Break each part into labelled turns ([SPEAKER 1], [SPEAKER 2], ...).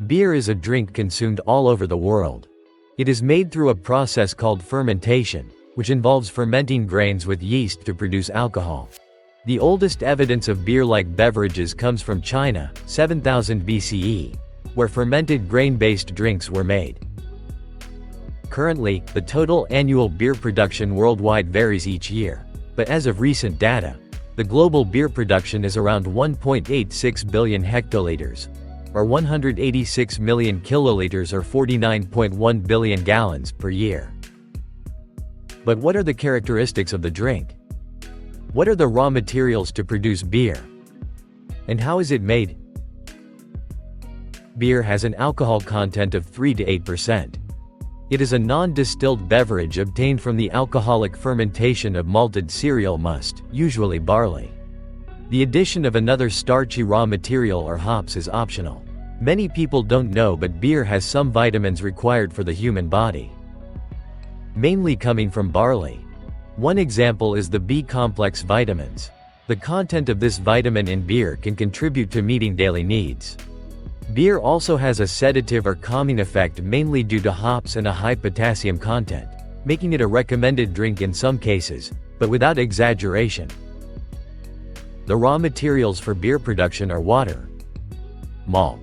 [SPEAKER 1] Beer is a drink consumed all over the world. It is made through a process called fermentation, which involves fermenting grains with yeast to produce alcohol. The oldest evidence of beer-like beverages comes from China, 7000 BCE, where fermented grain-based drinks were made. Currently, the total annual beer production worldwide varies each year, but as of recent data, the global beer production is around 1.86 billion hectoliters, or 186 million kiloliters or 49.1 billion gallons per year. But what are the characteristics of the drink? What are the raw materials to produce beer? And how is it made? Beer has an alcohol content of 3 to 8%. It is a non-distilled beverage obtained from the alcoholic fermentation of malted cereal must, usually barley. The addition of another starchy raw material or hops is optional. Many people don't know, but beer has some vitamins required for the human body, mainly coming from barley. One example is the B-complex vitamins. The content of this vitamin in beer can contribute to meeting daily needs. Beer also has a sedative or calming effect, mainly due to hops and a high potassium content, making it a recommended drink in some cases, but without exaggeration. The raw materials for beer production are water, malt,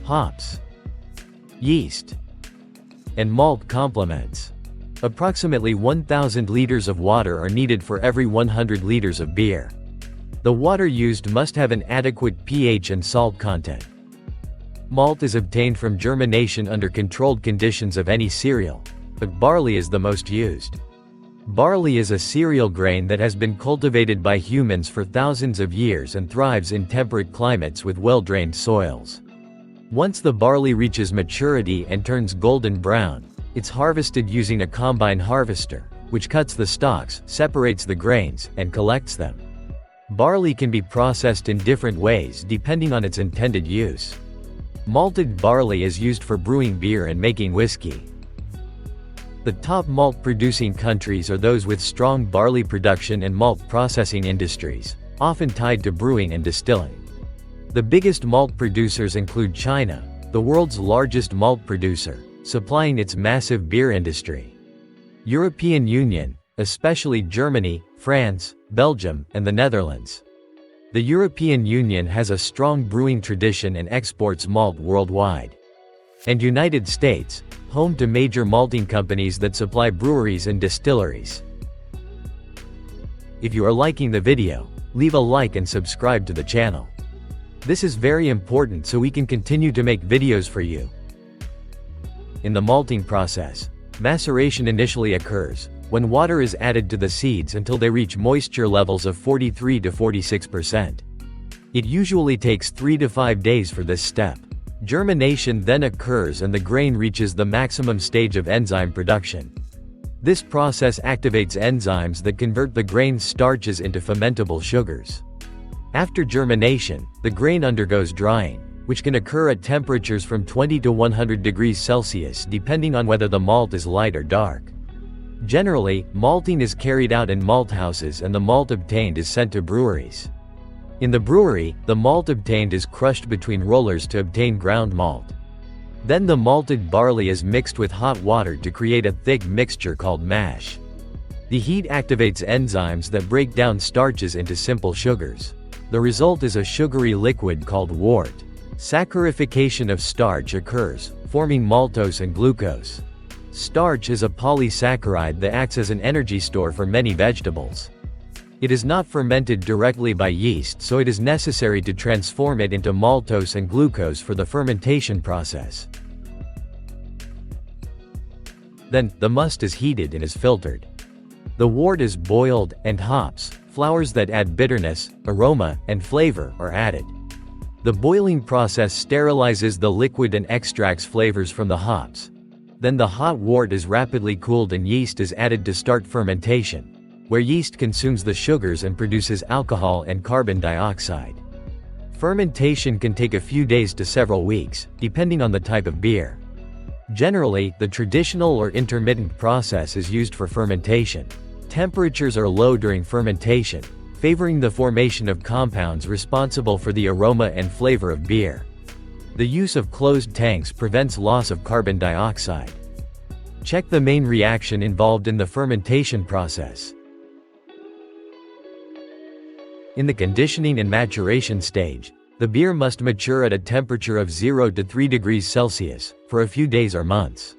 [SPEAKER 1] hops, yeast, and malt complements. Approximately 1,000 liters of water are needed for every 100 liters of beer. The water used must have an adequate pH and salt content. Malt is obtained from germination under controlled conditions of any cereal, but barley is the most used. Barley is a cereal grain that has been cultivated by humans for thousands of years and thrives in temperate climates with well-drained soils. Once the barley reaches maturity and turns golden brown, it's harvested using a combine harvester, which cuts the stalks, separates the grains, and collects them. Barley can be processed in different ways depending on its intended use. Malted barley is used for brewing beer and making whiskey. The top malt-producing countries are those with strong barley production and malt processing industries, often tied to brewing and distilling. The biggest malt producers include China, the world's largest malt producer, supplying its massive beer industry. European Union, especially Germany, France, Belgium, and the Netherlands. The European Union has a strong brewing tradition and exports malt worldwide. And United States, home to major malting companies that supply breweries and distilleries. If you are liking the video, leave a like and subscribe to the channel. This is very important so we can continue to make videos for you. In the malting process, maceration initially occurs, when water is added to the seeds until they reach moisture levels of 43 to 46%. It usually takes 3 to 5 days for this step. Germination then occurs and the grain reaches the maximum stage of enzyme production. This process activates enzymes that convert the grain's starches into fermentable sugars. After germination, the grain undergoes drying, which can occur at temperatures from 20 to 100 degrees Celsius depending on whether the malt is light or dark. Generally, malting is carried out in malt houses and the malt obtained is sent to breweries. In the brewery, the malt obtained is crushed between rollers to obtain ground malt. Then the malted barley is mixed with hot water to create a thick mixture called mash. The heat activates enzymes that break down starches into simple sugars. The result is a sugary liquid called wort. Saccharification of starch occurs, forming maltose and glucose. Starch is a polysaccharide that acts as an energy store for many vegetables. It is not fermented directly by yeast, so it is necessary to transform it into maltose and glucose for the fermentation process. Then, the must is heated and is filtered. The wort is boiled, and hops, flowers that add bitterness, aroma, and flavor, are added. The boiling process sterilizes the liquid and extracts flavors from the hops. Then the hot wort is rapidly cooled and yeast is added to start fermentation, where yeast consumes the sugars and produces alcohol and carbon dioxide. Fermentation can take a few days to several weeks, depending on the type of beer. Generally, the traditional or intermittent process is used for fermentation. Temperatures are low during fermentation, favoring the formation of compounds responsible for the aroma and flavor of beer. The use of closed tanks prevents loss of carbon dioxide. Check the main reaction involved in the fermentation process. In the conditioning and maturation stage, the beer must mature at a temperature of 0 to 3 degrees Celsius, for a few days or months.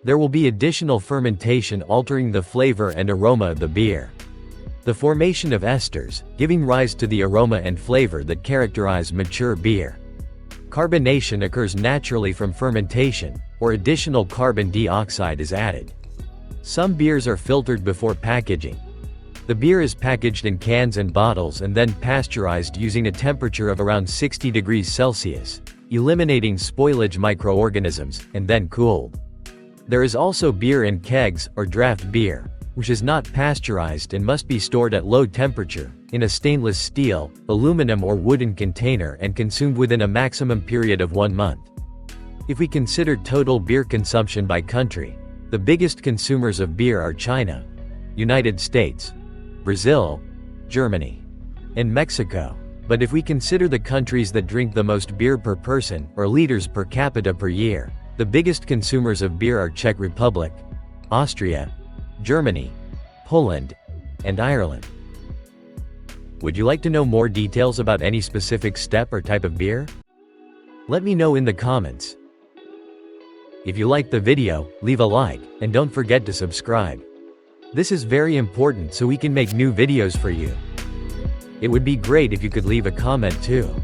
[SPEAKER 1] There will be additional fermentation altering the flavor and aroma of the beer. The formation of esters, giving rise to the aroma and flavor that characterize mature beer. Carbonation occurs naturally from fermentation, or additional carbon dioxide is added. Some beers are filtered before packaging. The beer is packaged in cans and bottles and then pasteurized using a temperature of around 60 degrees Celsius, eliminating spoilage microorganisms, and then cooled. There is also beer in kegs, or draft beer, which is not pasteurized and must be stored at low temperature, in a stainless steel, aluminum or wooden container and consumed within a maximum period of 1 month. If we consider total beer consumption by country, the biggest consumers of beer are China, United States, Brazil, Germany, and Mexico. But if we consider the countries that drink the most beer per person, or liters per capita per year, the biggest consumers of beer are Czech Republic, Austria, Germany, Poland, and Ireland. Would you like to know more details about any specific step or type of beer? Let me know in the comments. If you liked the video, leave a like, and don't forget to subscribe. This is very important so we can make new videos for you. It would be great if you could leave a comment too.